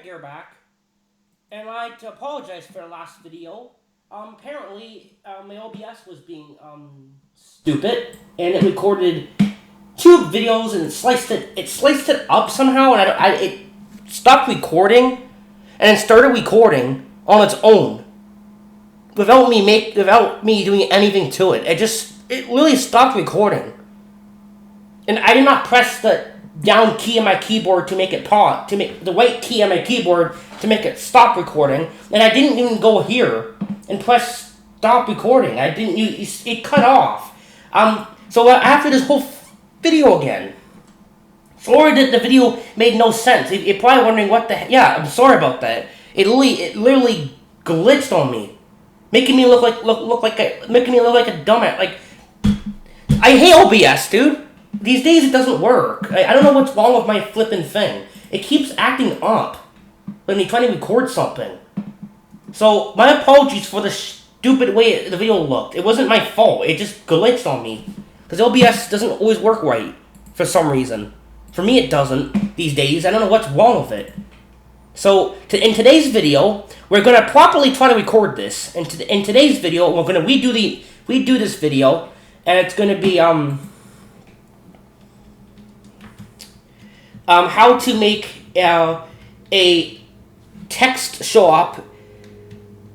Gear back, and I'd like to apologize for the last video. Apparently, my OBS was being stupid, and it recorded two videos and it sliced it up somehow, and it stopped recording, and it started recording on its own without me doing anything to it. It really stopped recording, and I did not press the down key on my keyboard to make it pause, to make the right key on my keyboard to make it stop recording, and I didn't even go here and press stop recording. I didn't use it cut off. So after this whole video again, sorry that the video made no sense. You're probably wondering what the yeah. I'm sorry about that. It literally glitched on me, making me look like a dumbass. Like I hate OBS, dude. These days it doesn't work. I don't know what's wrong with my flippin' thing. It keeps acting up when you're trying to record something. So, my apologies for the stupid way the video looked. It wasn't my fault. It just glitched on me. Because OBS doesn't always work right. For some reason. For me it doesn't these days. I don't know what's wrong with it. So, in today's video, we're going to properly try to record this. In today's video, we're going to redo this video. And it's going to be, how to make a text show up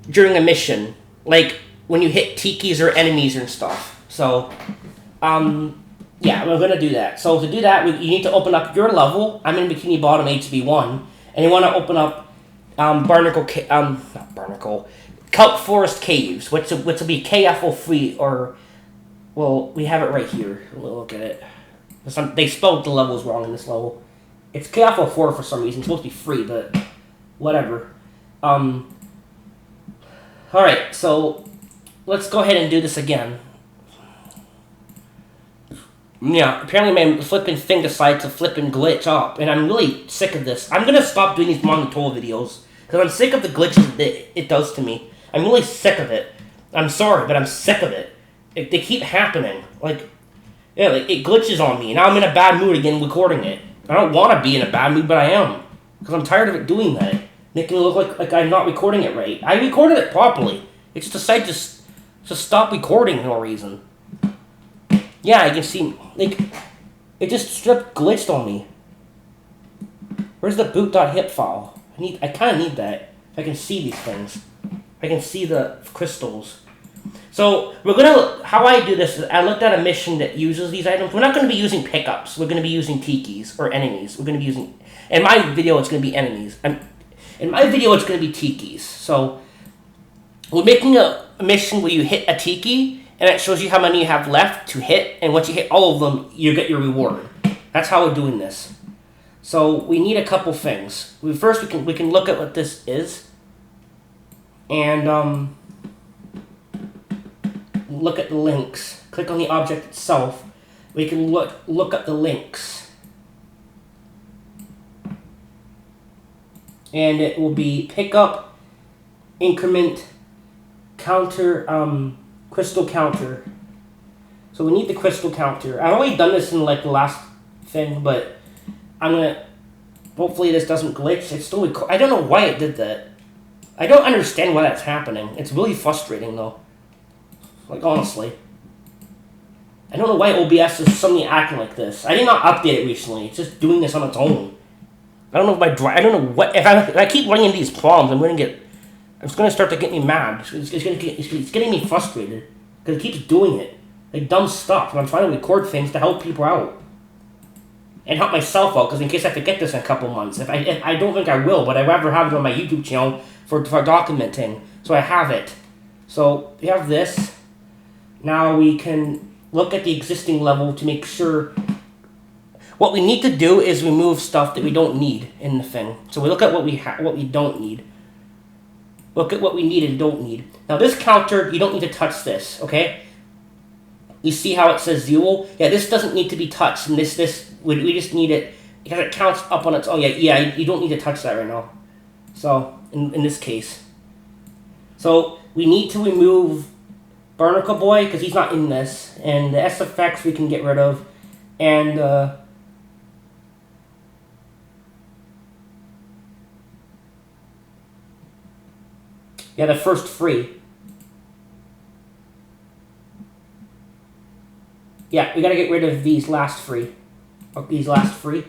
during a mission, like when you hit tikis or enemies and stuff. So, yeah, we're gonna do that. So to do that, you need to open up your level. I'm in Bikini Bottom HB1, and you want to open up Kelp Forest Caves, which will be KFO3, or well, we have it right here. We'll look at it. They spelled the levels wrong in this level. It's KFO4 for some reason. It's supposed to be free, but whatever. Alright, so let's go ahead and do this again. Yeah, apparently my flippin' thing decided to flippin' glitch up, and I'm really sick of this. I'm gonna stop doing these Monitor videos, because I'm sick of the glitches that it does to me. I'm really sick of it. I'm sorry, but I'm sick of it. They keep happening. Like, it glitches on me. Now I'm in a bad mood again recording it. I don't want to be in a bad mood, but I am. Because I'm tired of it doing that. Making it look like I'm not recording it right. I recorded it properly. It just decided to stop recording for no reason. Yeah, you can see, like, it just strip glitched on me. Where's the boot.hip file? I kind of need that. If I can see these things. I can see the crystals. So, how I do this is I looked at a mission that uses these items. We're not going to be using pickups. We're going to be using tikis, or enemies. We're going to be using, in my video, it's going to be enemies. In my video, it's going to be tikis. So, we're making a mission where you hit a tiki, and it shows you how many you have left to hit, and once you hit all of them, you get your reward. That's how we're doing this. So, we need a couple things. First, we can look at what this is, and, look at the links. Click on the object itself. We can look at the links. And it will be pick up, increment, counter, crystal counter. So we need the crystal counter. I've already done this in like the last thing, but hopefully this doesn't glitch. It's still I don't know why it did that. I don't understand why that's happening. It's really frustrating though. Like, honestly. I don't know why OBS is suddenly acting like this. I did not update it recently. It's just doing this on its own. I don't know if I don't know what... If I keep running into these problems, it's going to start to get me mad. It's getting me frustrated. Because it keeps doing it. Like, dumb stuff. And I'm trying to record things to help people out. And help myself out, because in case I forget this in a couple months. If I don't think I will, but I'd rather have it on my YouTube channel for documenting. So I have it. So, we have this. Now we can look at the existing level to make sure. What we need to do is remove stuff that we don't need in the thing. So we look at what we don't need. Look at what we need and don't need. Now this counter, you don't need to touch this, okay? You see how it says 0? Yeah, this doesn't need to be touched, and we just need it because it counts up on its. Oh yeah, you don't need to touch that right now. So in this case, so we need to remove Barnacle Boy, because he's not in this, and the SFX we can get rid of, and Yeah, the first free. Yeah, we gotta get rid of these last free. Oh, these last free.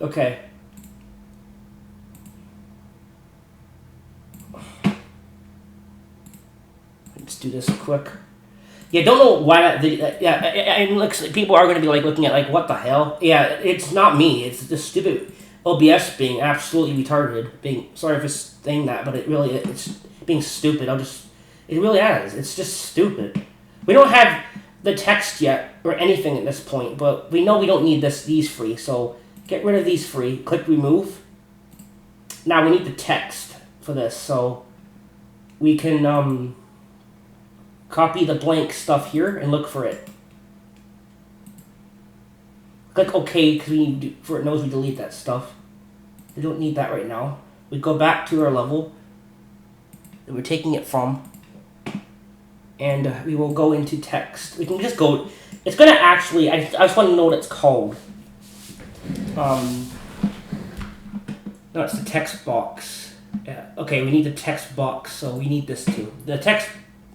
Okay. Let's do this quick. Yeah, don't know why that video. Yeah, and looks people are gonna be like looking at like what the hell. Yeah, it's not me. It's the stupid OBS being absolutely retarded. Being sorry for saying that, but it's being stupid. It really is. It's just stupid. We don't have the text yet or anything at this point, but we know we don't need these free. So get rid of these free. Click remove. Now we need the text for this, so we can copy the blank stuff here and look for it. Click OK because it knows we delete that stuff. We don't need that right now. We go back to our level that we're taking it from, and we will go into text. We can just go. It's gonna actually. I just want to know what it's called. No, it's the text box. Yeah. Okay, we need the text box, so we need this too. The text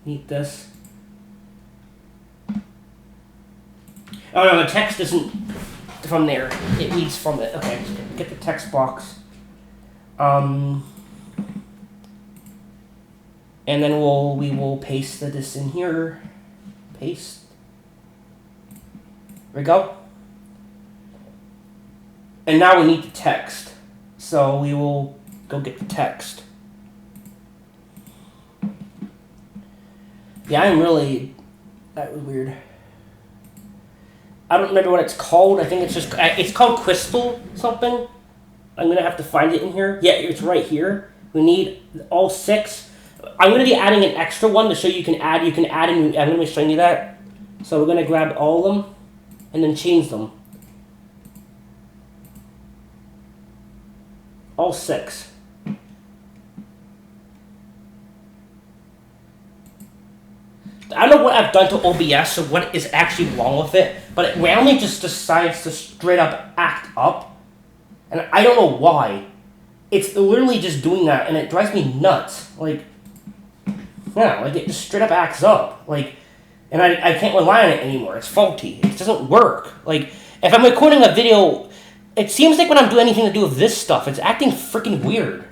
need this. Oh no, the text isn't from there. It reads from it. Okay, get the text box. And then we will paste this in here. Paste. There we go. And now we need the text. So we will go get the text. Yeah, that was weird. I don't remember what it's called. I think it's called Crystal something. I'm gonna have to find it in here. Yeah, it's right here. We need all 6. I'm gonna be adding an extra one to show you can add in. I'm gonna be showing you that. So we're gonna grab all of them and then change them. All 6. I don't know what I've done to OBS or what is actually wrong with it, but it randomly just decides to straight up act up. And I don't know why. It's literally just doing that, and it drives me nuts. Like, yeah, like it just straight up acts up. Like, and I can't rely on it anymore. It's faulty. It doesn't work. Like, if I'm recording a video, it seems like when I'm doing anything to do with this stuff, it's acting freaking weird.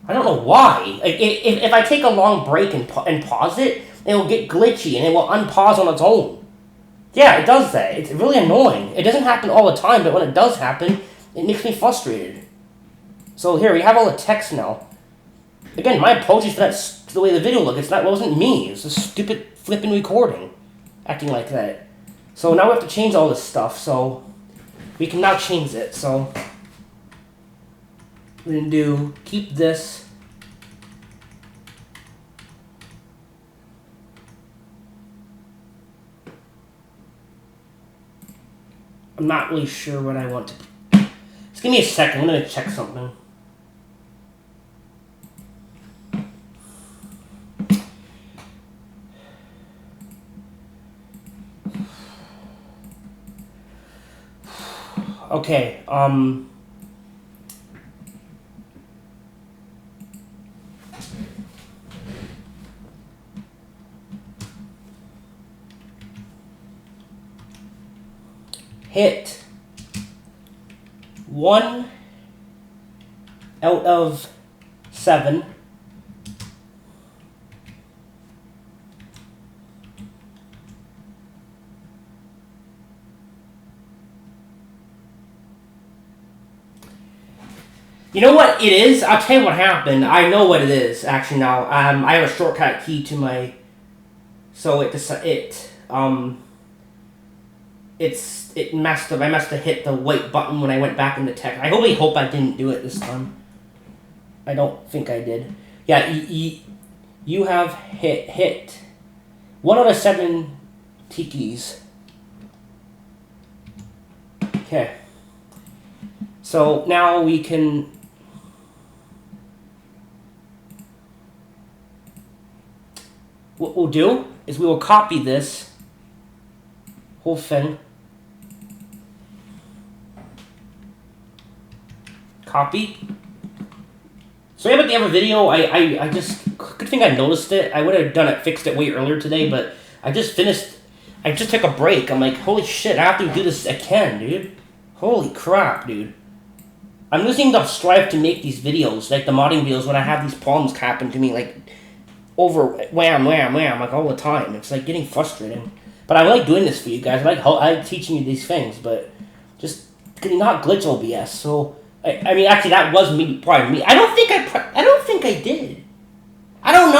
I don't know why. Like, if I take a long break and pause it, it will get glitchy and it will unpause on its own. Yeah, it does that. It's really annoying. It doesn't happen all the time, but when it does happen, it makes me frustrated. So here, we have all the text now. Again, my apologies for the way the video looked. It wasn't me. It was a stupid flipping recording acting like that. So now we have to change all this stuff, so we can now change it. So we're going to keep this. I'm not really sure what I want to. Just give me a second. I'm going to check something. Okay, hit 1 out of 7. You know what it is? I'll tell you what happened. I know what it is, actually, now. I have a shortcut key to my... So it messed up. I must have hit the white button when I went back in the text. I really hope I didn't do it this time. I don't think I did. Yeah, you have hit 1 out of 7 tikis. Okay. So now we can... What we'll do is we will copy this whole thing. Copy. Sorry about the other video. I just good thing I noticed it. I would have fixed it way earlier today, but I just took a break. I'm like, holy shit, I have to do this again, dude. Holy crap, dude. I'm losing the strive to make these videos, like the modding videos, when I have these problems happen to me, like, over wham, wham, wham, like all the time. It's like getting frustrating. But I like doing this for you guys. I like teaching you these things, but just can you not glitch OBS? So I mean, actually, that was probably me. I don't think I did. I don't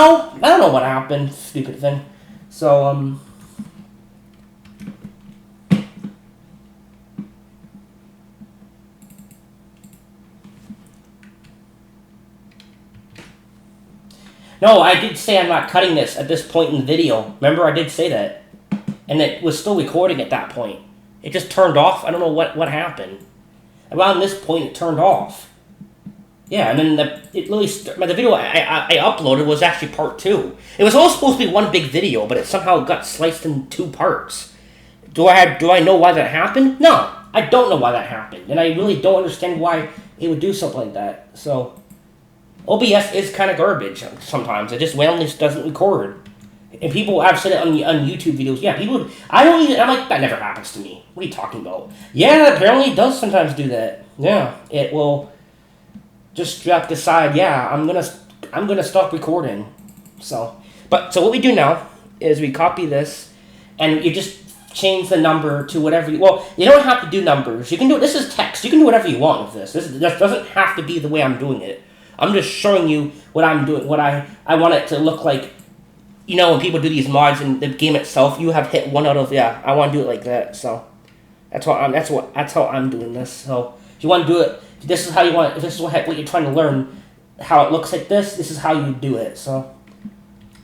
know what happened. Stupid thing. So no, I did say I'm not cutting this at this point in the video. Remember, I did say that. And it was still recording at that point. It just turned off. I don't know what happened. Around this point, it turned off. Yeah, and then the video I uploaded was actually part 2. It was all supposed to be one big video, but it somehow got sliced in 2 parts. Do I know why that happened? No, I don't know why that happened. And I really don't understand why it would do something like that. So OBS is kind of garbage sometimes. It just randomly doesn't record. And people have said it on YouTube videos. Yeah, I'm like, that never happens to me. What are you talking about? Yeah, apparently it does sometimes do that. Yeah, it will just decide, yeah, I'm gonna stop recording. So what we do now is we copy this, and you just change the number to whatever you don't have to do numbers. You can do, this is text. You can do whatever you want with this. This doesn't have to be the way I'm doing it. I'm just showing you what I'm doing, what I want it to look like. You know, when people do these mods in the game itself, you have hit 1 out of, yeah, I want to do it like that. So that's how I'm doing this. So if you want to do it, if this is how you want, if this is what you're trying to learn, how it looks like this is how you do it. So,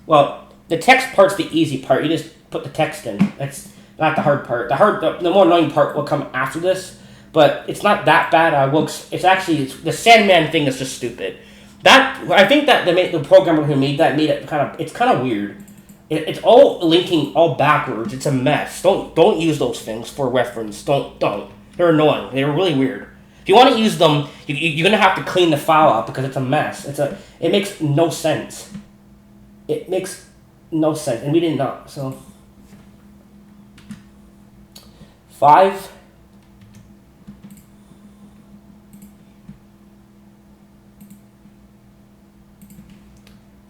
well, the text part's the easy part. You just put the text in. That's not the hard part. The more annoying part will come after this, but it's not that bad. It's the Sandman thing is just stupid. I think that the programmer who made that it's kind of weird. It's all linking all backwards. It's a mess. Don't use those things for reference. Don't. They're annoying. They're really weird. If you want to use them, you're gonna have to clean the file out because it's a mess. It makes no sense. It makes no sense, and we did not. So 5.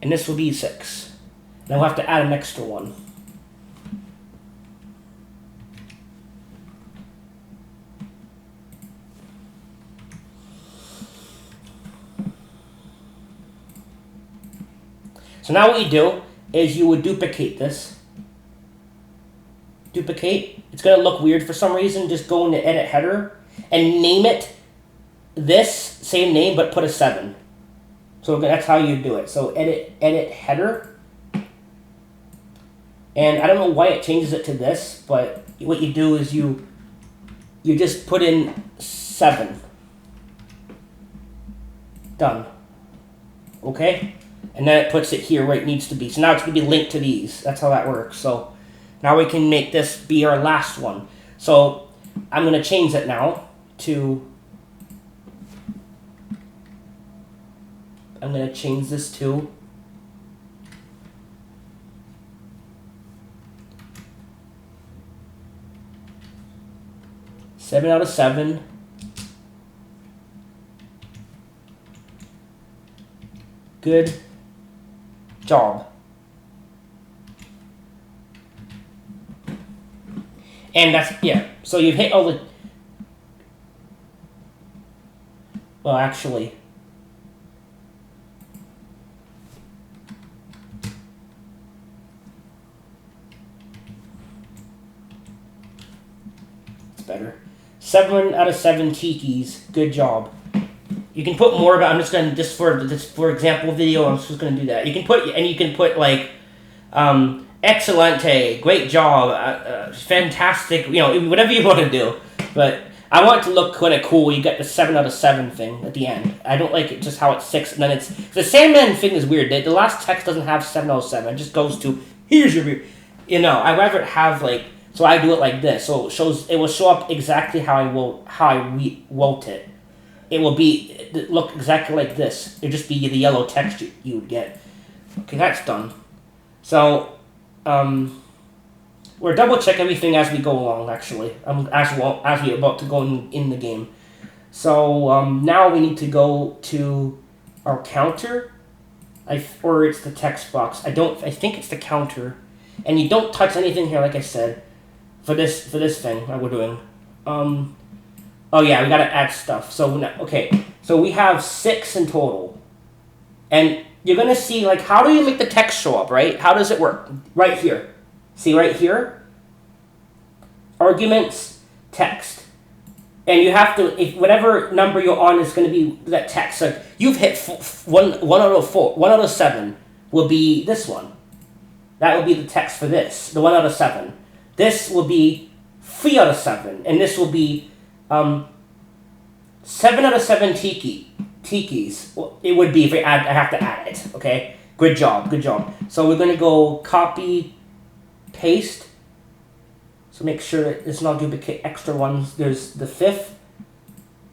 And this will be 6. Now we'll have to add an extra one. So now what you do is you would duplicate this. Duplicate. It's going to look weird for some reason. Just go into edit header and name it this same name but put a 7. So that's how you do it. So edit header. And I don't know why it changes it to this, but what you do is you just put in 7. Done. Okay? And then it puts it here where it needs to be. So now it's going to be linked to these. That's how that works. So now we can make this be our last one. So I'm going to change it now to... I'm going to change this to 7 out of 7. Good job. And that's, yeah, so you've hit all the... Well, actually... better. 7 out of 7 tikis. Good job. You can put more, but I'm just gonna for example video. I'm just gonna do that. You can put like, excellente, great job, fantastic. You know, whatever you want to do. But I want it to look kind of cool. You get the 7 out of 7 thing at the end. I don't like it just how it's 6 and then it's the Sandman thing is weird. The last text doesn't have 7 out of 7. It just goes to here's your, I'd rather it have like. So I do it like this. So it will show up exactly how I wrote it. It will look exactly like this. It'll just be the yellow text you would get. Okay, that's done. So, we're double check everything as we go along. Actually, as we're about to go in the game. So now we need to go to our counter, or it's the text box. I think it's the counter, and you don't touch anything here, like I said, for this thing that we're doing. Oh yeah, we gotta add stuff. So okay, so we have 6 in total, and you're gonna see like how do you make the text show up, right? How does it work? Right here, see right here, arguments, text. And you have to, if whatever number you're on is going to be that text. Like you've hit one out of 4, 1 out of 7 will be this one. That will be the text for this, the 1 out of 7. This will be 3 out of 7, and this will be 7 out of 7 tikis. Well, it would be if I have to add it. Okay, good job. So we're going to go copy, paste. So make sure that it's not duplicate extra ones. There's the 5th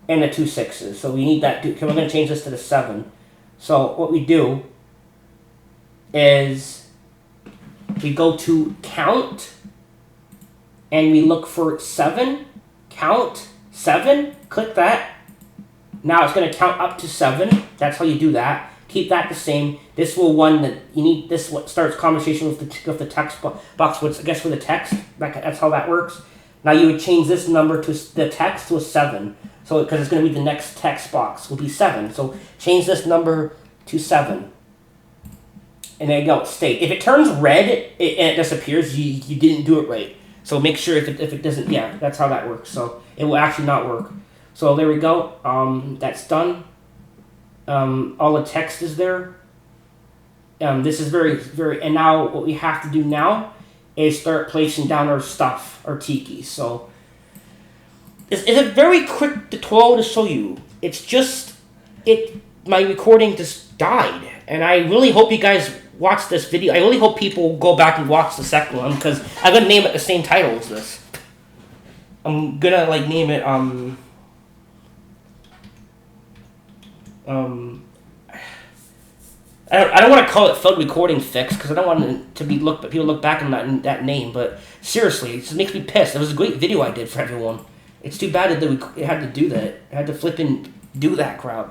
and the 2 6s. So we need that. We're going to change this to the 7. So what we do is we go to count and we look for 7. Count 7. Click that. Now it's going to count up to 7. That's how you do that. Keep that the same. This will one that you need. This what starts conversation with the text box. Which I guess for the text. That's how that works. Now you would change this number to the text to a 7. So because it's going to be the next text box will be 7. So change this number to 7. And there you go. State. If it turns red and it disappears, you didn't do it right. So make sure if it doesn't. Yeah, that's how that works. So it will actually not work. So there we go. That's done. All the text is there. This is very, and now what we have to do now is start placing down our stuff, our tikis. So it's a very quick tutorial to show you. It's just, my recording just died. And I really hope you guys watch this video. I really hope people go back and watch the second one because I'm going to name it the same title as this. I'm going to name it, I don't want to call it Failed Recording Fix because I don't want it to be people look back on that name. But seriously, it just makes me pissed. It was a great video I did for everyone. It's too bad that it had to do that. It had to flip and do that crowd.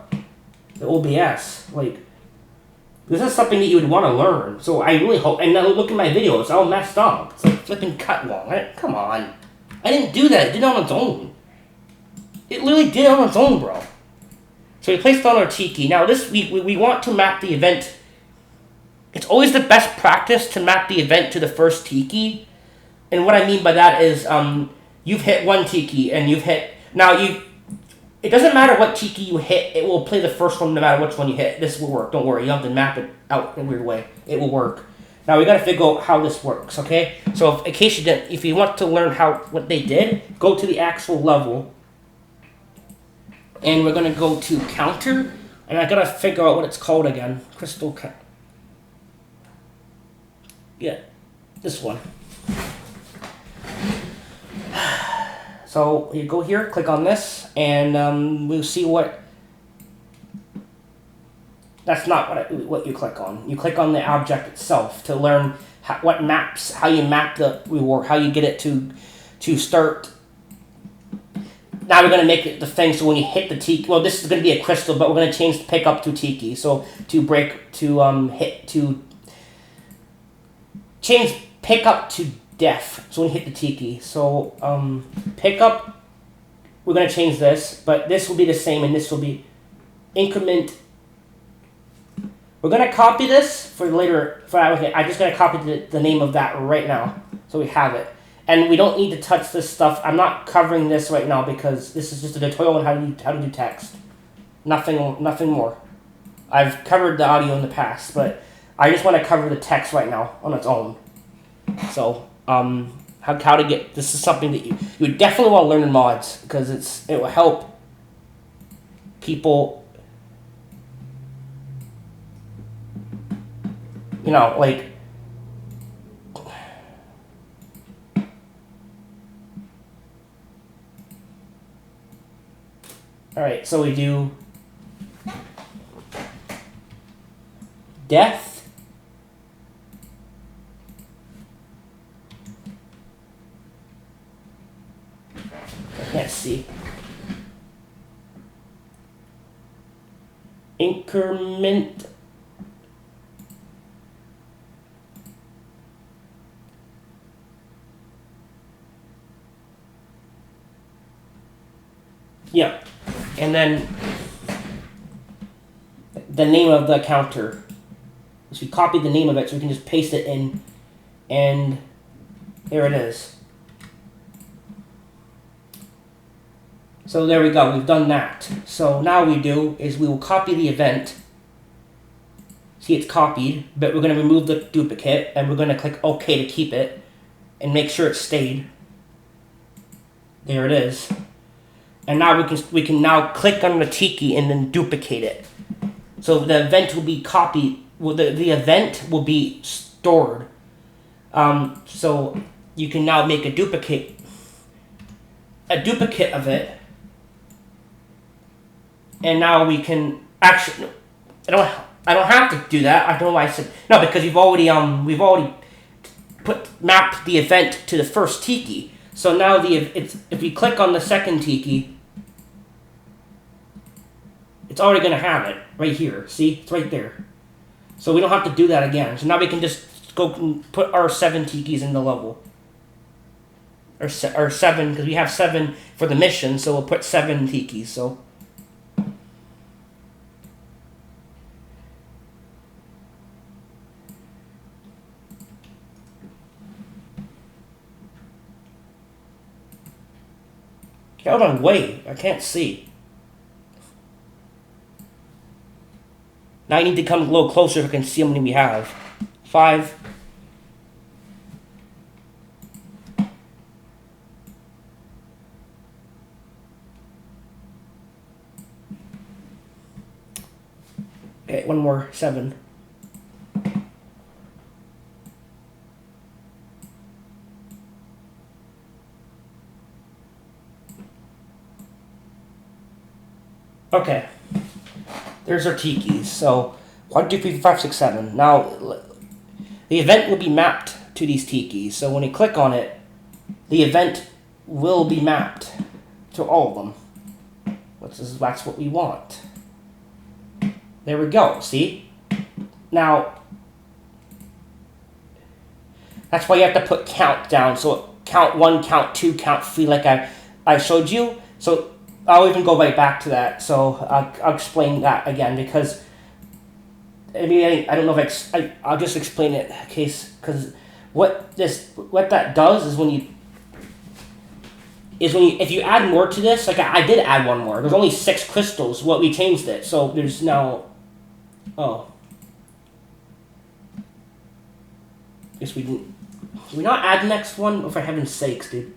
The OBS, this is something that you would want to learn. So I really hope. And now look at my video; it's all messed up. It's like flipping cut wrong. Come on, I didn't do that. It did it on its own. It literally did it on its own, bro. So we placed on our tiki. Now this we want to map the event. It's always the best practice to map the event to the first tiki. And what I mean by that is you've hit one tiki and you've hit it doesn't matter what tiki you hit, it will play the first one no matter which one you hit. This will work, don't worry. You don't have to map it out in a weird way. It will work. Now we gotta figure out how this works, okay? So in case you didn't, if you want to learn what they did, go to the actual level. And we're going to go to counter. And I got to figure out what it's called again. Crystal count. Yeah, this one. So you go here, click on this, and we'll see what... That's not what you click on. You click on the object itself to learn how you map the reward, how you get it to start... Now we're going to make it the thing so when you hit the tiki, well this is going to be a crystal, but we're going to change the pickup to tiki. So change pickup to def. So when you hit the tiki. So pickup, we're going to change this, but this will be the same and this will be increment. We're going to copy this for later. I'm just going to copy the name of that right now. So we have it. And we don't need to touch this stuff. I'm not covering this right now because this is just a tutorial on how to do text. Nothing more. I've covered the audio in the past, but I just want to cover the text right now on its own. So, how to get... This is something that you would definitely want to learn in mods because it will help people... Alright, so we do death, can't see. Increment. Yeah, and then the name of the counter. So we copy the name of it, so we can just paste it in, and there it is. So there we go, we've done that. So now we will copy the event. See, it's copied, but we're going to remove the duplicate, and we're going to click OK to keep it, and make sure it stayed. There it is. And now we can now click on the tiki and then duplicate it. So the event will be copied. Well, the event will be stored. So you can now make a duplicate of it. And now we can actually. I don't have to do that. I don't know why I said no, because we've already mapped the event to the first tiki. So now if we click on the second tiki, it's already going to have it right here. See? It's right there. So we don't have to do that again. So now we can just go and put our 7 tikis in the level. Or 7, because we have 7 for the mission, so we'll put 7 tikis. So get out of my way. I can't see. Now I need to come a little closer so I can see how many we have. 5. Okay, one more. 7. Okay. There's our tikis. So 1, 2, 3, 4, 5, 6, 7. Now the event will be mapped to these tikis. So when you click on it, the event will be mapped to all of them. That's what we want. There we go. See? Now that's why you have to put count down. So count 1, count 2, count 3, like I showed you. So I'll even go right back to that, so I'll explain that again, because I don't know if I'll just explain it in case, because what that does is if you add more to this, like I did add one more. There's only 6 crystals. Well, we changed it, so there's now. Oh, guess we didn't. Did we not add the next one? Oh, for heaven's sakes, dude.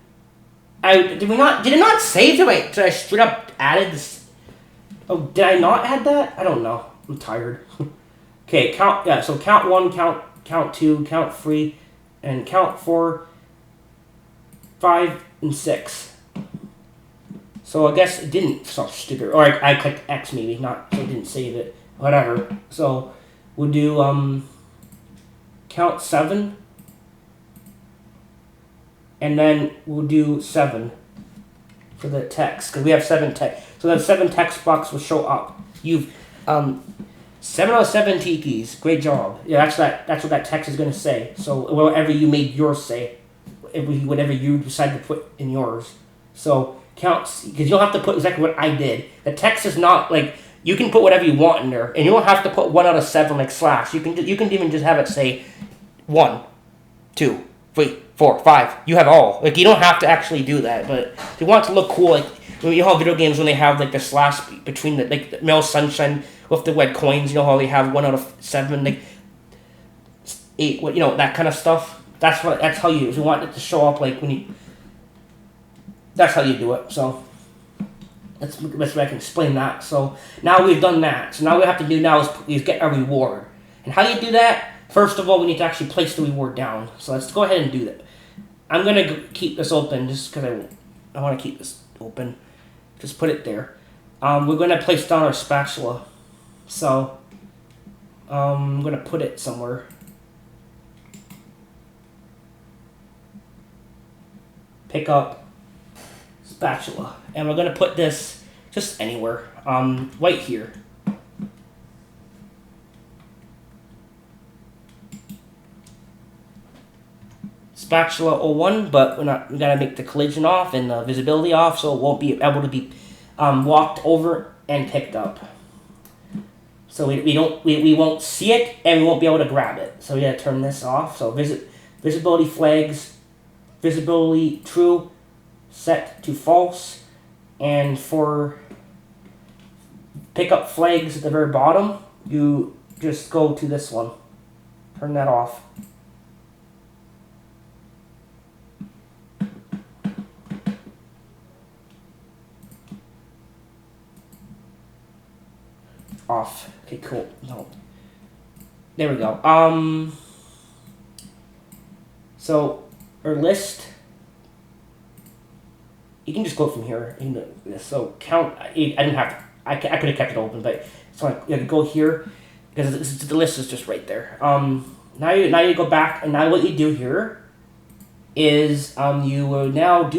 Did it not save? Did I straight up added this? Oh, did I not add that? I don't know. I'm tired. Okay, count. Yeah, so count 1, count 2, count 3, and count 4, 5, and 6. So I guess it didn't. So stupid. Or I clicked X maybe, not so it didn't save it. Whatever. So we'll do count 7. And then we'll do 7 for the text, because we have 7 text. So that 7 text box will show up. You've 7 out of 7 tikis. Great job. Yeah, that's what that text is going to say. So whatever you made yours say, whatever you decide to put in yours. So count, because you don't have to put exactly what I did. The text is not like you can put whatever you want in there, and you don't have to put 1 out of 7 like slash. You can even just have it say 1, 2, 3, 4, 5. You have all. Like, you don't have to actually do that, but if you want it to look cool, like you know how video games when they have like the slash between the Mel Sunshine with the red coins, you know how they have 1 out of 7, like 8, you know, that kind of stuff. That's how you, if you want it to show up like when you. That's how you do it. So that's the best way I can explain that. So now we've done that. So now what we have to do now is get a reward. And how you do that? First of all, we need to actually place the reward down. So let's go ahead and do that. I'm going to keep this open just because I want to keep this open. Just put it there. We're going to place down our spatula. So I'm going to put it somewhere. Pick up spatula. And we're going to put this just anywhere. Right here. Spatula 01, but we gotta make the collision off and the visibility off, so it won't be able to be walked over and picked up. So we won't see it and we won't be able to grab it. So we gotta turn this off. So visibility flags, visibility true, set to false, and for pickup flags at the very bottom, you just go to this one. Turn that off. Off. Okay, cool. No. There we go. So our list, you can just go from here. So count. I didn't have to. I could have kept it open, but so you can go here because the list is just right there. Now you go back, and now what you do here is you will now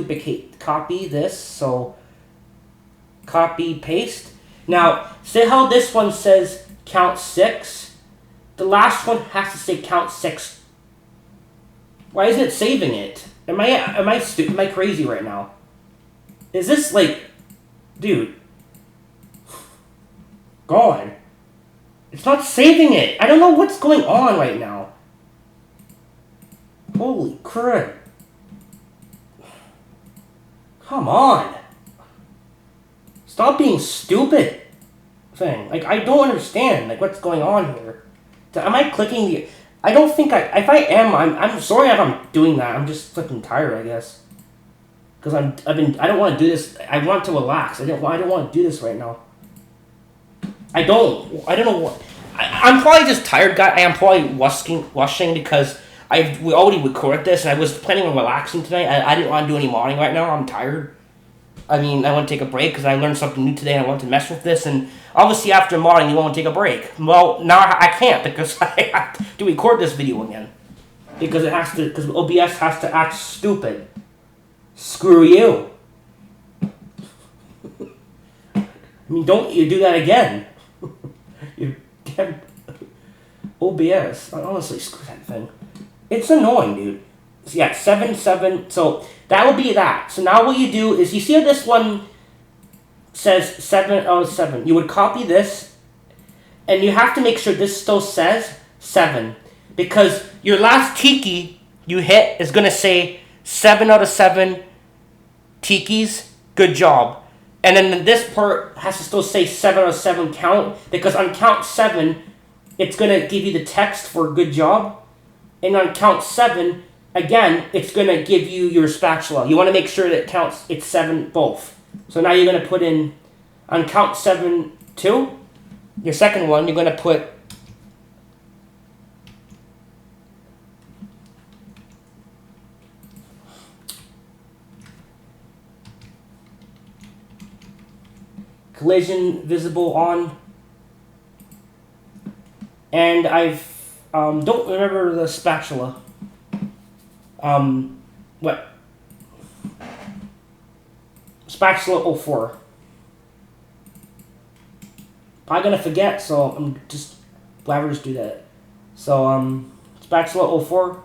copy this. So copy paste. Now, see how this one says count 6? The last one has to say count 6. Why isn't it saving it? Am I stupid? Am I crazy right now? Is this like, dude? God, it's not saving it. I don't know what's going on right now. Holy crap! Come on. Stop being stupid. Thing. Like, I don't understand, like, what's going on here. Am I clicking the... I don't think if I am, I'm sorry if I'm doing that. I'm just flipping tired, I guess. Because I don't want to do this. I want to relax. I don't want to do this right now. I don't know what... I'm probably just tired, guy. I am probably washing because we already recorded this, and I was planning on relaxing tonight. I didn't want to do any modding right now. I'm tired. I mean, I want to take a break because I learned something new today and I want to mess with this. And obviously after modding, you want to take a break. Well, now I can't because I have to record this video again. Because OBS has to act stupid. Screw you. I mean, don't you do that again. You damn OBS. Honestly, screw that thing. It's annoying, dude. So yeah, 7. So that will be that. So now what you do is, you see how this one says 707. You would copy this, and you have to make sure this still says 7. Because your last tiki you hit is going to say 7 out of 7 tikis, good job. And then this part has to still say 7 out of 7 count, because on count 7, it's going to give you the text for good job. And on count 7, again, it's going to give you your spatula. You want to make sure that it's 7 both. So now you're going to put in, on count 7, 2, your second one, you're going to put collision visible on. And I've, don't remember the spatula. What? Spatula 04. I'm gonna forget, so I'm just do that. So, spatula 04,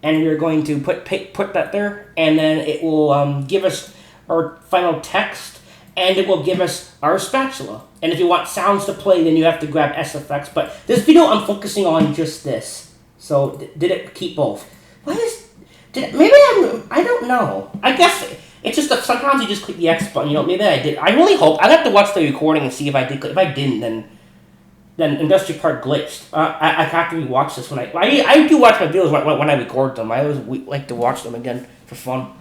and we're going to put that there, and then it will give us our final text, and it will give us our spatula. And if you want sounds to play, then you have to grab SFX. But this video, I'm focusing on just this. So, did it keep both? I don't know. I guess it's just that sometimes you just click the X button. You know, maybe I did. I really hope. I'd have to watch the recording and see if I did. If I didn't, then Industry Park glitched. I have to rewatch this when I do watch my videos when I record them. I always like to watch them again for fun.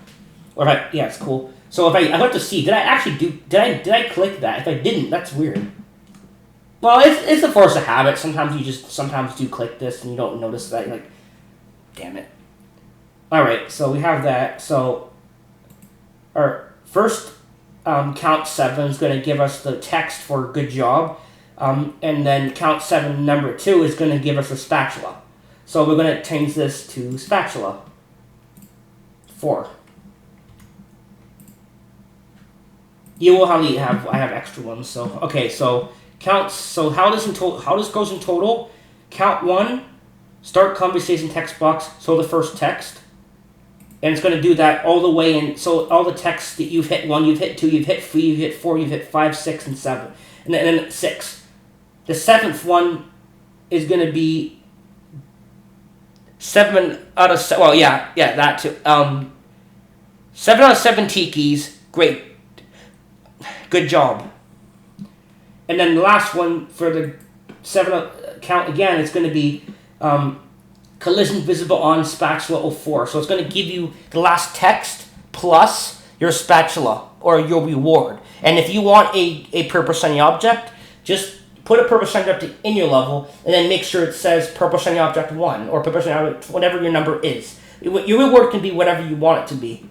Yeah, it's cool. So I have to see. Did I click that? If I didn't, that's weird. Well, it's a force of habit. Sometimes you sometimes do click this and you don't notice that. You're like, damn it. Alright, so we have that. So our first count 7 is going to give us the text for good job. And then count 7 number 2 is going to give us a spatula. So we're going to change this to spatula 4. You will have I have extra ones. So okay, so counts. So how does in total? How this goes in total? Count 1, start conversation text box. So the first text, and it's going to do that all the way in. So all the texts that you've hit 1, you've hit 2, you've hit 3, you've hit 4, you've hit 5, 6, and 7, and then 6. The 7th one is going to be 7 out of 7. Well, yeah, that too. 7 out of 7 tikis. Great. Good job. And then the last one for the 7 count again, it's going to be collision visible on spatula 04. So it's going to give you the last text plus your spatula or your reward. And if you want a purpose on the object, just put a purpose on the object in your level and then make sure it says purpose on the object 1 or purpose on the object, whatever your number is. Your reward can be whatever you want it to be.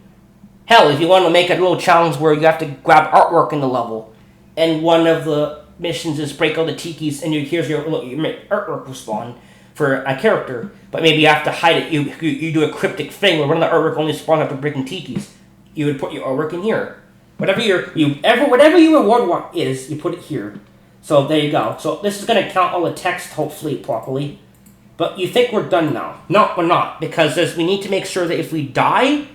Hell, if you want to make a little challenge where you have to grab artwork in the level, and one of the missions is break all the tikis, and here's your artwork respawn for a character, but maybe you have to hide it. You do a cryptic thing where one of the artwork only spawns after breaking tikis. You would put your artwork in here. Whatever your reward is, you put it here. So there you go. So this is going to count all the text, hopefully properly. But you think we're done now? No, we're not, because we need to make sure that if we die,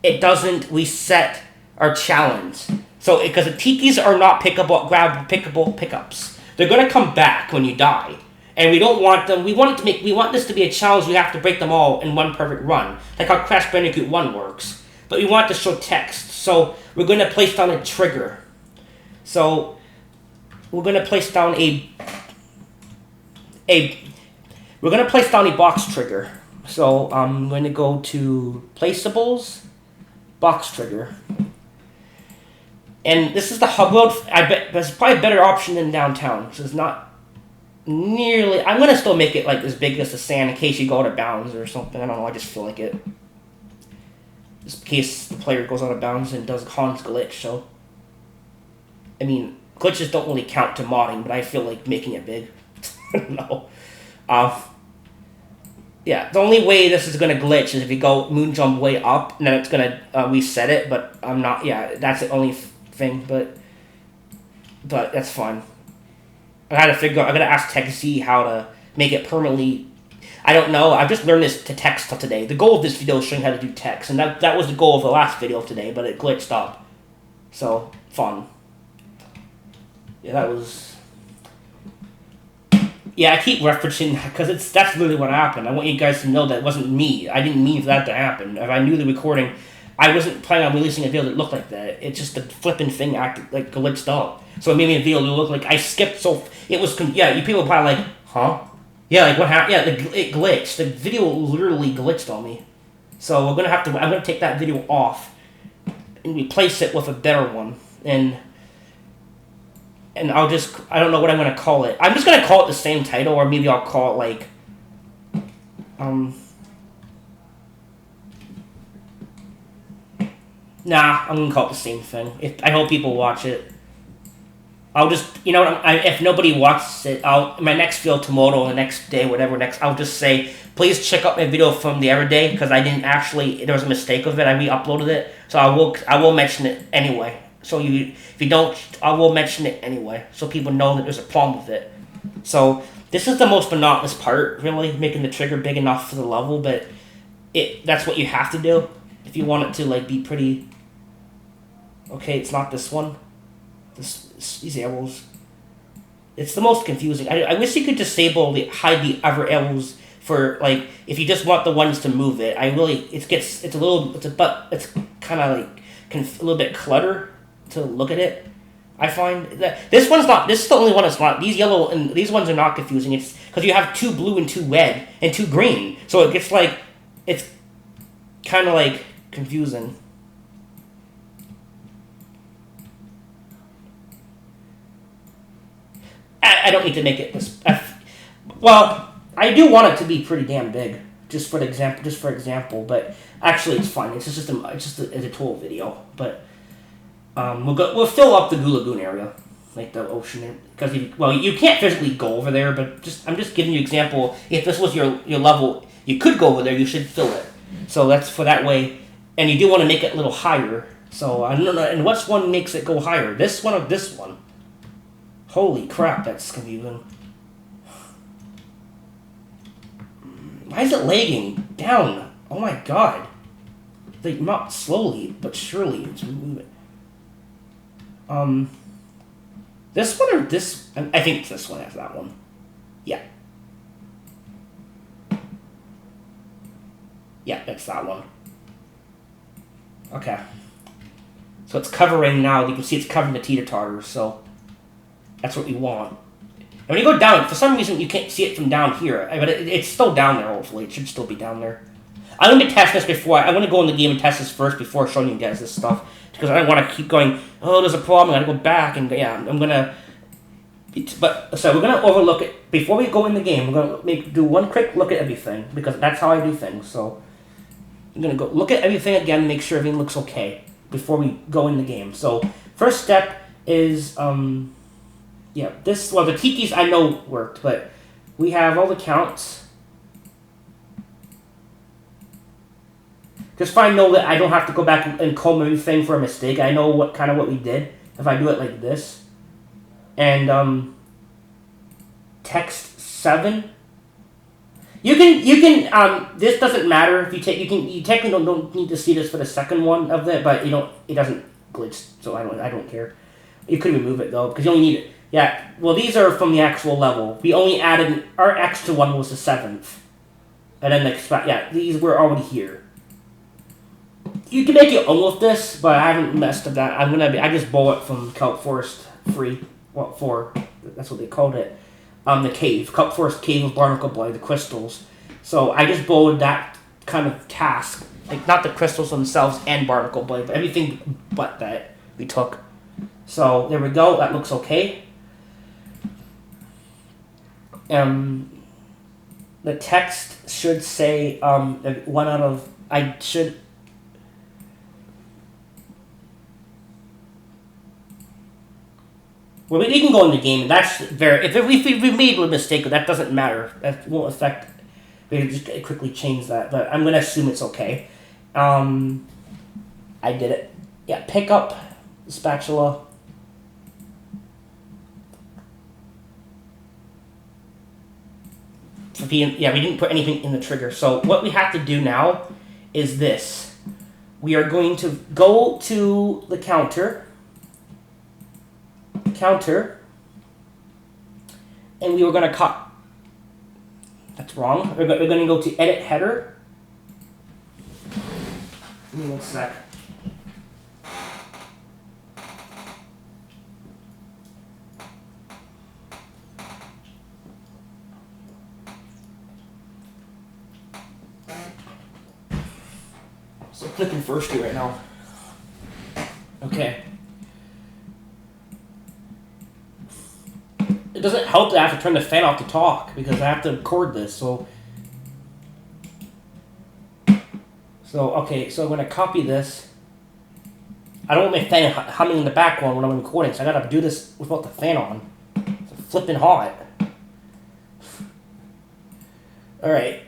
it doesn't reset our challenge. So, because the tikis are not pickable pickups. They're going to come back when you die. And we don't want them, we want this to be a challenge. We have to break them all in one perfect run. Like how Crash Bandicoot 1 works. But we want to show text. So, we're going to place down a trigger. So, we're going to place down a box trigger. So, I'm going to go to placeables. Box trigger. And this is the hub mode. I bet it's probably a better option than downtown. So it's not nearly... I'm going to still make it like as big as the sand in case you go out of bounds or something. I don't know, I just feel like it. Just in case the player goes out of bounds and does Hans glitch, so... I mean, glitches don't really count to modding, but I feel like making it big. I don't know. Yeah, the only way this is going to glitch is if you go moon jump way up, and then it's going to reset it, but I'm not, yeah, that's the only thing, but that's fine. I got to ask TechZ how to make it permanently, I don't know, I've just learned this to text stuff today. The goal of this video is showing how to do text, and that was the goal of the last video today, but it glitched up. So, fun. Yeah, that was... Yeah, I keep referencing because that's literally what happened. I want you guys to know that it wasn't me. I didn't mean for that to happen. If I knew the recording, I wasn't planning on releasing a video that looked like that. It's just the flipping thing acted like glitched out. So it made me a video that looked like I skipped. So it was you people were probably like, huh? Yeah, like what happened? Yeah, it glitched. The video literally glitched on me. So I'm gonna take that video off and replace it with a better one. And I don't know what I'm going to call it. I'm just going to call it the same title, or maybe I'll call it, like, nah, I'm going to call it the same thing. I hope people watch it. I'll just, if nobody watches it, my next video tomorrow, or the next day, I'll just say, please check out my video from the other day, because I didn't actually, there was a mistake of it, I re-uploaded it, so I will mention it anyway. So if you don't, I will mention it anyway, so people know that there's a problem with it. So this is the most monotonous part, really, making the trigger big enough for the level, but that's what you have to do if you want it to like be pretty. Okay, it's not this one. These arrows. It's the most confusing. I wish you could disable hide the other arrows for like if you just want the ones to move it. It's kind of like a little bit clutter to look at it. I find that this is the only one that's not. These yellow and these ones are not confusing. It's because you have 2 blue and 2 red and 2 green, so it gets like it's kind of like confusing. I don't need to make it this. Well, I do want it to be pretty damn big, just for example. But actually, it's fine. It's just a tutorial video, but. We'll fill up the Goo Lagoon area, like the ocean, because you can't physically go over there, but I'm just giving you an example. If this was your level, you could go over there. You should fill it. So that's for that way, and you do want to make it a little higher So I don't know. And which one makes it go higher? This one or this one? Holy crap, that's confusing. Why is it lagging down? Oh my god. Like, not slowly, but surely it's moving. This one or this? I think it's this one has that one. Yeah. Yeah, it's that one. Okay. So it's covering now. You can see it's covering the teeter-totters, so that's what we want. And when you go down, for some reason you can't see it from down here, but it's still down there, hopefully. It should still be down there. I'm going to test this before. I want to go in the game and test this first before showing you guys this stuff. Because I don't want to keep going, oh, there's a problem, I got to go back. And yeah, I'm going to... So we're going to overlook it. Before we go in the game, we're going to do one quick look at everything. Because that's how I do things. So I'm going to go look at everything again, make sure everything looks okay before we go in the game. So first step is... yeah, this... Well, the tikis I know worked, but we have all the counts. Just so I know that I don't have to go back and comb everything for a mistake. I know what we did if I do it like this. And text 7. You can this doesn't matter if you technically don't need to see this for the second one of it, but it doesn't glitch, so I don't care. You could remove it though because you only need it. Yeah, well these are from the actual level. We only added our extra one was the 7th, and then these were already here. You can make your own with this, but I haven't messed with that. I just bought it from Kelp Forest free. Well, that's what they called it. The cave, Kelp Forest Cave of Barnacle Boy, the crystals. So I just borrowed that kind of task, like not the crystals themselves and Barnacle Boy, but everything but that we took. So there we go. That looks okay. The text should say 1 out of. I should. Well, we can go in the game, and that's very... If we made a mistake, that doesn't matter. That won't affect... We can just quickly change that, but I'm going to assume it's okay. I did it. Yeah, pick up the spatula. Yeah, we didn't put anything in the trigger. So what we have to do now is this. We are going to go to the counter, and we were going to cut. That's wrong. We're going to go to edit header. Give me 1 sec. So clicking first here right now. Okay. It doesn't help that I have to turn the fan off to talk because I have to record this. So okay, so I'm going to copy this. I don't want my fan humming in the background when I'm recording, so I got to do this without the fan on. It's flipping hot. Alright,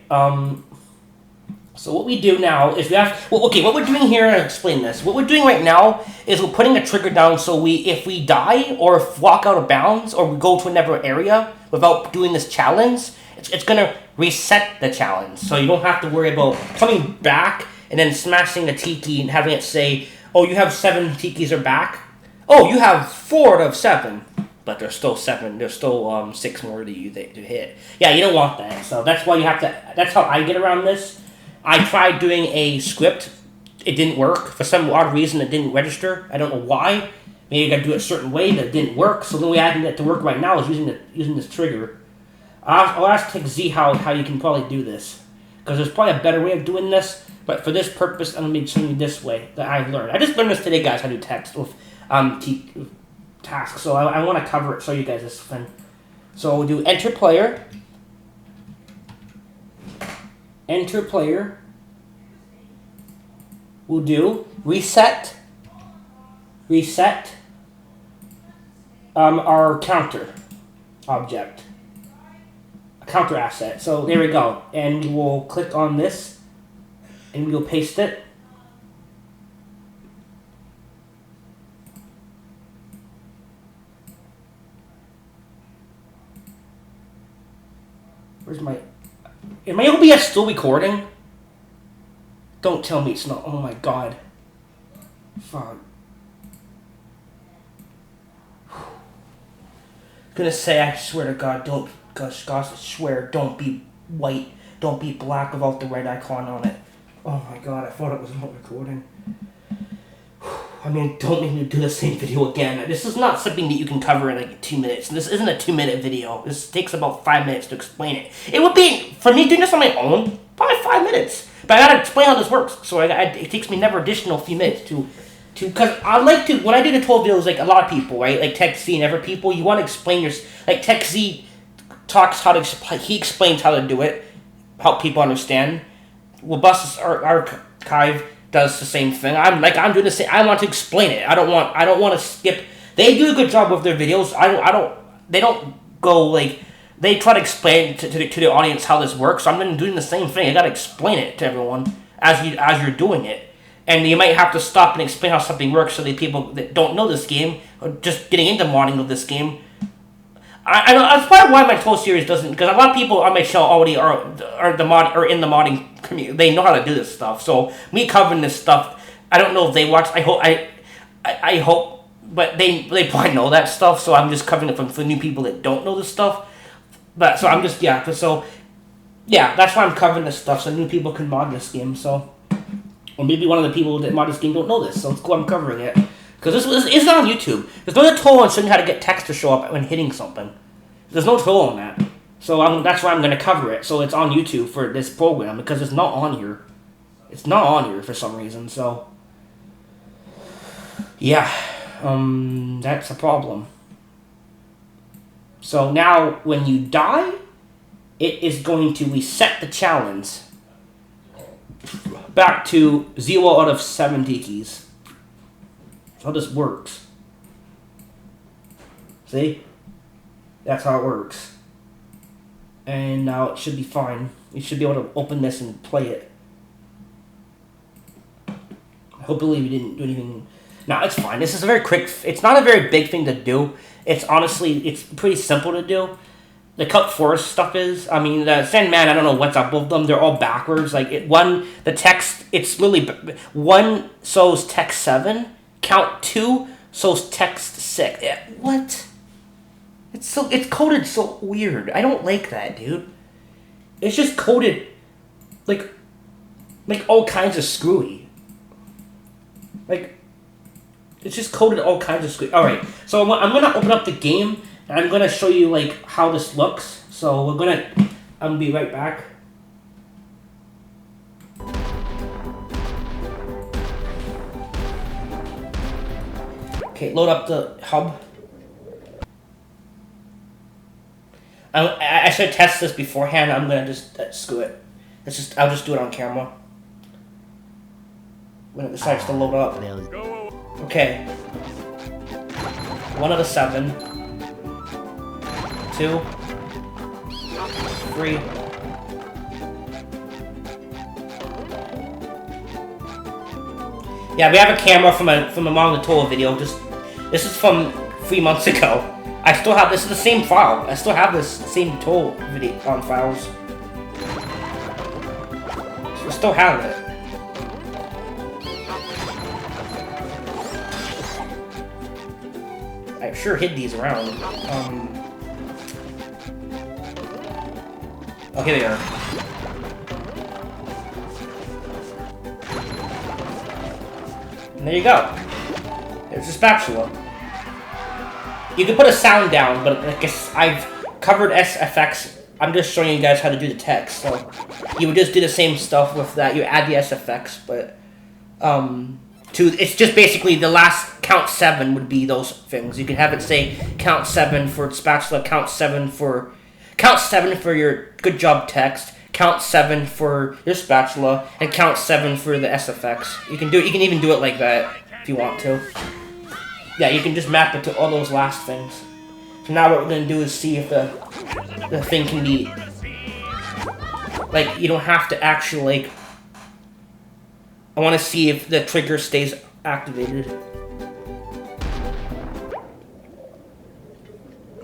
so what we do now is we have... Well, okay, what we're doing here, I'll explain this. What we're doing right now is we're putting a trigger down so if we die or walk out of bounds or we go to another area without doing this challenge, it's going to reset the challenge. So you don't have to worry about coming back and then smashing a tiki and having it say, oh, you have 7 tikis are back. Oh, you have 4 out of 7. But there's still 7. There's still 6 more to hit. Yeah, you don't want that. So that's why you have to... That's how I get around this. I tried doing a script. It didn't work. For some odd reason, it didn't register. I don't know why. Maybe you got to do it a certain way, but it didn't work. So the way I can get it to work right now is using this trigger. I'll ask TechZ how you can probably do this. Because there's probably a better way of doing this. But for this purpose, I'm going to be showing you this way that I've learned. I just learned this today, guys, how to do text with tasks. So I want to cover it, show you guys this thing. So we'll do enter player. Enter player. We'll do reset our counter object, a counter asset. So there we go, and we'll click on this, and we'll paste it. Where's my... Is my OBS still recording? Don't tell me it's not. Oh my god. Fuck. Gonna say, I swear to God, don't... Gosh, I swear, don't be white. Don't be black without the red icon on it. Oh my god, I thought it was not recording. I mean, don't make me do the same video again. This is not something that you can cover in like 2 minutes. This isn't a 2-minute video. This takes about 5 minutes to explain it. It would be, for me doing this on my own, probably 5 minutes. But I gotta explain how this works. So it takes me never additional few minutes to, because I like to, when I do the 12 videos, like a lot of people, right? Like Tech Z and other people, you want to explain your, like Tech Z talks how to, he explains how to do it, help people understand. Robustus Archive does the same thing. I'm doing the same. I want to explain it. I don't want to skip. They do a good job with their videos. They don't go like, they try to explain to the audience how this works. So I'm doing the same thing. I gotta explain it to everyone as you're doing it. And you might have to stop and explain how something works so that people that don't know this game or just getting into modding of this game. I know that's probably why my 12 series doesn't, because a lot of people on my show already are in the modding community. They know how to do this stuff. So me covering this stuff, I don't know if they watch. I hope, but they probably know that stuff. So I'm just covering it for new people that don't know this stuff. But so I'm just that's why I'm covering this stuff so new people can mod this game. So, or maybe one of the people that mod this game don't know this. So it's cool I'm covering it. Because this is not on YouTube. There's no tutorial on showing how to get text to show up when hitting something. There's no tutorial on that. So that's why I'm going to cover it. So it's on YouTube for this program. Because it's not on here. It's not on here for some reason. So, yeah. That's a problem. So now when you die, it is going to reset the challenge back to 0 out of 7 tikis. That's how this works. See? That's how it works. And now it should be fine. You should be able to open this and play it. Hopefully we didn't do anything. No, it's fine. This is a very quick... It's not a very big thing to do. It's honestly... It's pretty simple to do. The Cut Forest stuff is... I mean, the Sandman, I don't know what's up with them. They're all backwards. Like, the text... It's literally... 1 shows text 7... Count 2 shows text 6. What? It's coded so weird. I don't like that, dude. It's just coded like all kinds of screwy. Like, it's just coded all kinds of screwy. All right, so I'm gonna open up the game and I'm gonna show you like how this looks. So I'm gonna be right back. Okay, load up the hub. I should test this beforehand. I'm gonna just screw it. I'll just do it on camera when it decides to load up. Okay. 1 out of 7. 2. 3. Yeah, we have a camera from a Manga Toa video. This is from 3 months ago. I still have this is the same file. I still have this same Toa video files. So I still have it. I sure hid these around. Oh, here they are. And there you go. There's a spatula. You can put a sound down, but I guess I've covered SFX. I'm just showing you guys how to do the text. So you would just do the same stuff with that. You add the SFX, but it's just basically the last count 7 would be those things. You can have it say count 7 for spatula, count 7 for your good job text, count 7 for your spatula, and count 7 for the SFX. You can even do it like that if you want to. Yeah, you can just map it to all those last things. So now what we're gonna do is see if the thing can be like, you don't have to actually like, I want to see if the trigger stays activated.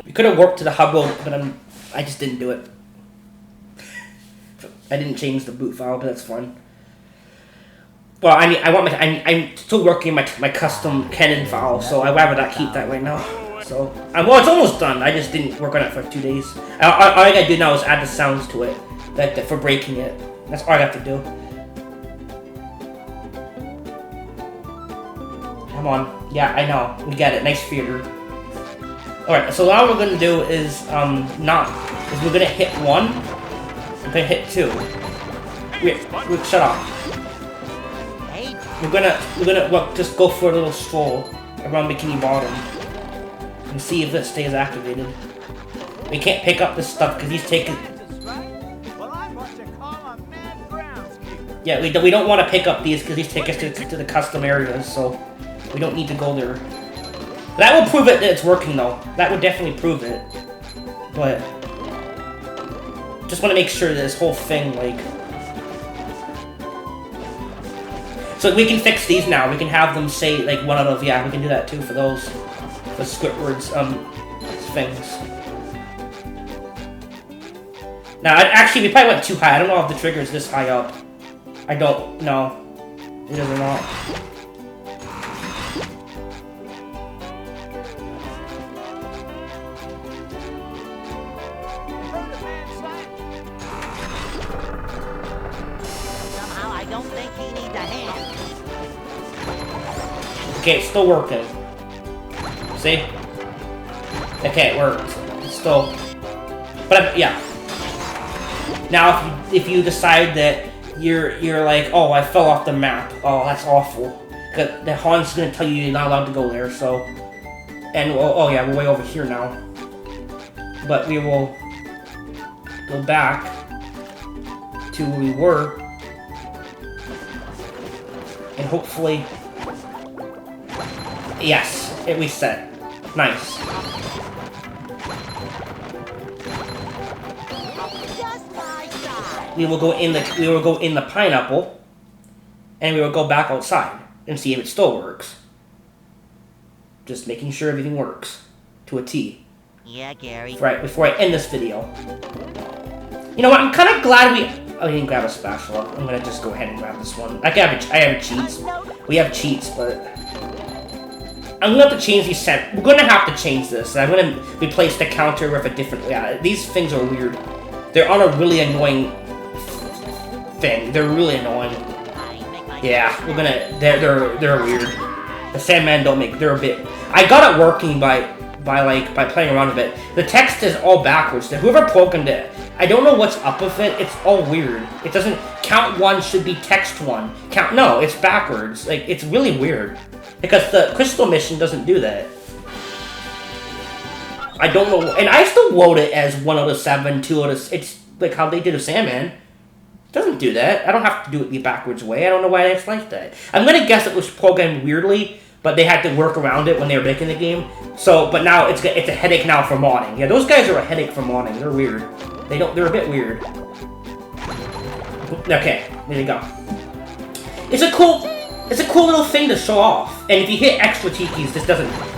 We could have warped to the hub world, but I just didn't do it. I didn't change the boot file, but that's fine. Well, I mean, I'm still working my custom Canon file, so I'd rather not keep that right now. So, well, it's almost done. I just didn't work on it for 2 days. All I gotta do now is add the sounds to it, like for breaking it. That's all I have to do. Come on. Yeah, I know. We get it. Nice theater. Alright, so now what we're gonna do is, we're gonna hit 1. We're gonna hit 2. Shut up. We're gonna well, just go for a little stroll around Bikini Bottom and see if it stays activated. We can't pick up this stuff because he's taking. Yeah, we don't want to pick up these because he's taking us to the custom areas, so we don't need to go there. That will prove it that it's working, though. That would definitely prove it. But just want to make sure that this whole thing, like. So we can fix these now. We can have them say, like, one out of, yeah, we can do that too for those. The Squidward's, things. Now, actually, we probably went too high. I don't know if the trigger's this high up. I don't know. It is or not. Somehow, I don't think he needs a hand. Okay, it's still working. See? Okay, it worked. It's still... But, yeah. Now, if you decide that you're like, oh, I fell off the map. Oh, that's awful. Because the Han's gonna tell you you're not allowed to go there, so... And, oh yeah, we're way over here now. But we will go back to where we were. And hopefully... Yes, it reset. Nice. We will go in the pineapple, and we will go back outside and see if it still works. Just making sure everything works to a T. Yeah, Gary. Right before I end this video. You know what? I'm kind of glad we didn't grab a spatula. I'm gonna just go ahead and grab this one. I have cheats. We have cheats, but I'm gonna have to change these set. We're gonna have to change this. I'm gonna replace the counter with a different. Yeah, these things are weird. They're on a really annoying thing. They're really annoying. Yeah, we're gonna. They're weird. The Sandman don't make. They're a bit. I got it working by playing around with it. The text is all backwards. Whoever programmed it, I don't know what's up with it. It's all weird. It doesn't count 1 should be text 1. No, it's backwards. Like it's really weird because the Crystal mission doesn't do that. I don't know, and I still load it as 1 out of 7, 2 out of. It's like how they did a Sandman. It doesn't do that. I don't have to do it the backwards way. I don't know why it's like that. I'm gonna guess it was programmed weirdly, but they had to work around it when they were making the game. So, but now it's a headache now for modding. Yeah, those guys are a headache for modding. They're weird. They're a bit weird. Okay, there you go. It's a cool little thing to show off. And if you hit extra tikis,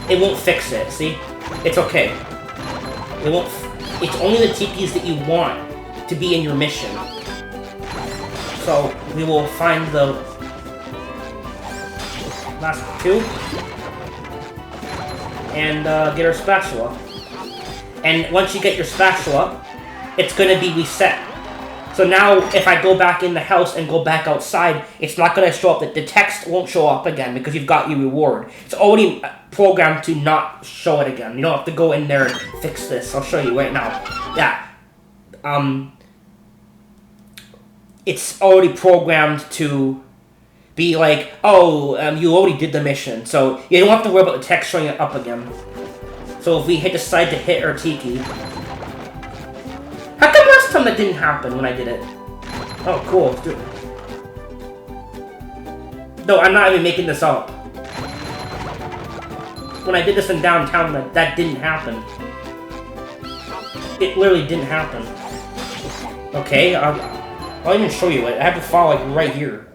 it won't fix it. See, it's okay. It won't. It's only the tikis that you want to be in your mission. So we will find the last 2 and get our spatula. And once you get your spatula, it's going to be reset. So now if I go back in the house and go back outside, it's not going to show up. The text won't show up again because you've got your reward. It's already programmed to not show it again. You don't have to go in there and fix this. I'll show you right now. Yeah. It's already programmed to be like, oh, you already did the mission, so you don't have to worry about the text showing it up again. So if we decide to hit our tiki, how come last time that didn't happen when I did it? Oh, cool. Let's do it. No, I'm not even making this up. When I did this in downtown, that didn't happen. It literally didn't happen. Okay, I'll even show you it. I have the file like right here.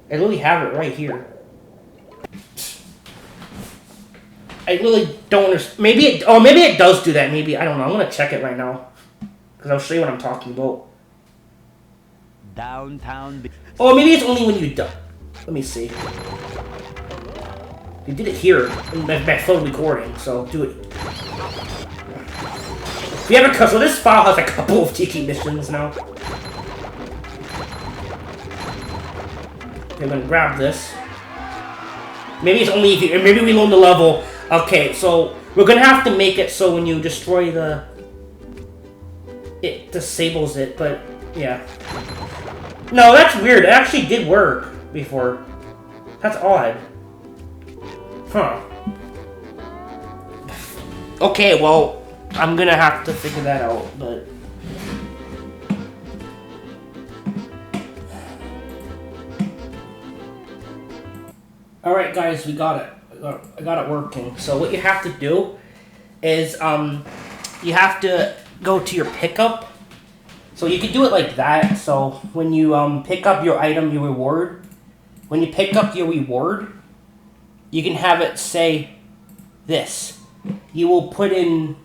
I literally have it right here. I really don't understand. Maybe it does do that. Maybe, I don't know. I'm gonna check it right now. Because I'll show you what I'm talking about. downtown. Oh, maybe it's only when you do. Let me see. You did it here in my phone recording, so do it. If you ever, so this file has a couple of Tiki missions now. Okay, I'm gonna grab this. Maybe it's only if you, maybe we load the level. Okay, so we're gonna have to make it so when you destroy the, it disables it, but yeah. No, that's weird. It actually did work before. That's odd. Huh. Okay, well, I'm gonna have to figure that out, but... Alright guys, we got it. I got it working. So what you have to do is, you have to go to your pickup. So you can do it like that. So when you pick up your item, your reward, when you pick up your reward, you can have it say this. You will put in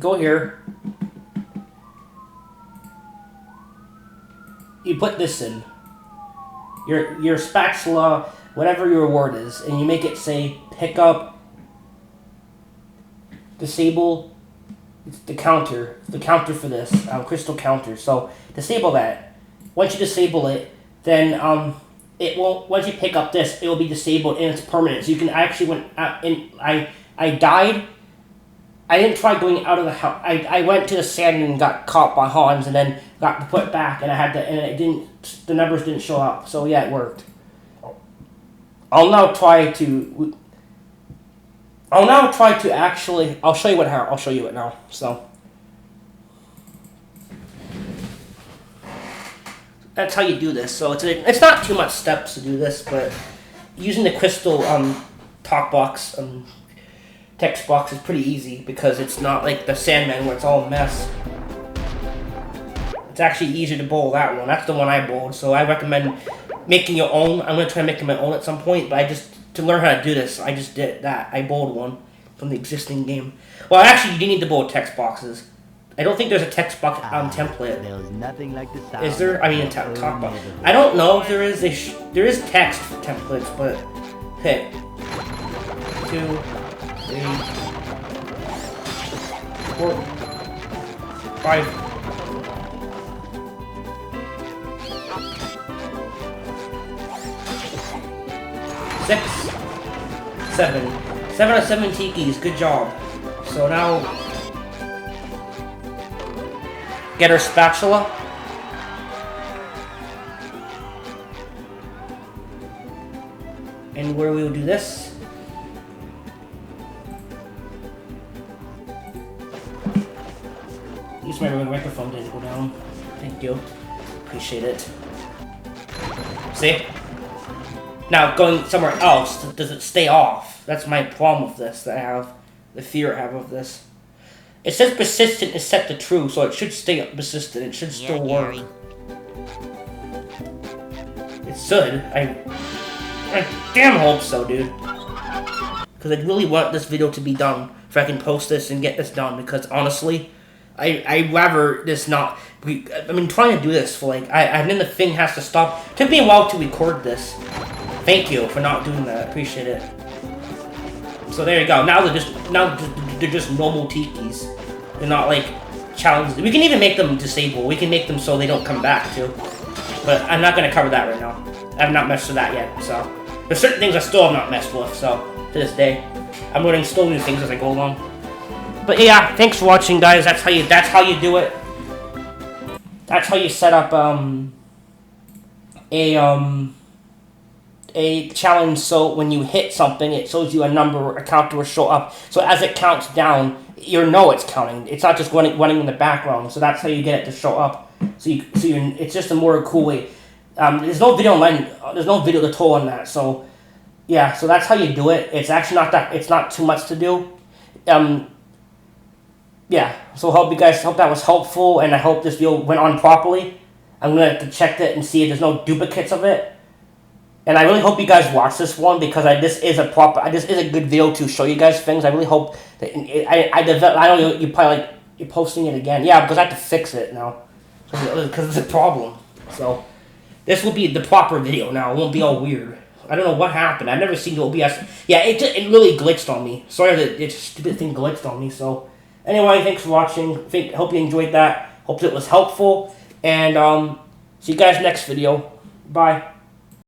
go here. You put this in. Your spatula, whatever your reward is, and you make it say pick up, disable. It's the counter for this crystal counter. So disable that. Once you disable it, then it won't. Once you pick up this, it will be disabled and it's permanent. So you can actually when I died. I didn't try going out of the house. I went to the sand and got caught by Hans and then got put back and I had to and it didn't. The numbers didn't show up. So yeah, it worked. I'll now try to actually. I'll show you what. I'll show you it now. So that's how you do this. So it's not too much steps to do this, but using the crystal talk box text box is pretty easy because it's not like the Sandman where it's all a mess. It's actually easier to bowl that one. That's the one I bowled. So I recommend making your own. I'm gonna try making my own at some point, but to learn how to do this, I just did that. I bowled one from the existing game. Well, actually, you do need to bowl text boxes. I don't think there's a text box template. There's nothing like the sound. Is there? I mean, a talk box. I don't know if there is. There is text templates, but pick 2, 3, 4, 5. 6, 7. 7 out of 7 tikis. Good job. So now, get our spatula. And where we will do this. At least my microphone didn't go down. Thank you. Appreciate it. See? Now, going somewhere else, does it stay off? That's my problem with this, that I have, the fear I have of this. It says persistent is set to true, so it should stay persistent. It should still work. Gary. It should. I damn hope so, dude. Because I really want this video to be done, if I can post this and get this done, because honestly, I'd rather this not... I've been trying to do this for like... and then the thing has to stop. It took me a while to record this. Thank you for not doing that. I appreciate it. So there you go. Now they're just normal tikis. They're not like challenged. We can even make them disable. We can make them so they don't come back too. But I'm not gonna cover that right now. I have not messed with that yet. So there's certain things I still have not messed with. So to this day, I'm learning still new things as I go along. But yeah, thanks for watching, guys. That's how you do it. That's how you set up a challenge, so when you hit something, it shows you a number or a counter will show up. So as it counts down, you know it's counting. It's not just running in the background. So that's how you get it to show up. It's just a more cool way. There's no video online. There's no video tutorial on that. So yeah, so that's how you do it. It's actually not that. It's not too much to do. Yeah. So hope that was helpful, and I hope this video went on properly. I'm gonna have to check it and see if there's no duplicates of it. And I really hope you guys watch this one because this is a good video to show you guys things. I really hope that I know you probably like you're posting it again. Yeah, because I have to fix it now because it's a problem. So this will be the proper video now. It won't be all weird. I don't know what happened. I've never seen the OBS. Yeah, it really glitched on me. Sorry that this stupid thing glitched on me. So anyway, thanks for watching. Hope you enjoyed that. Hope it was helpful. And see you guys next video. Bye.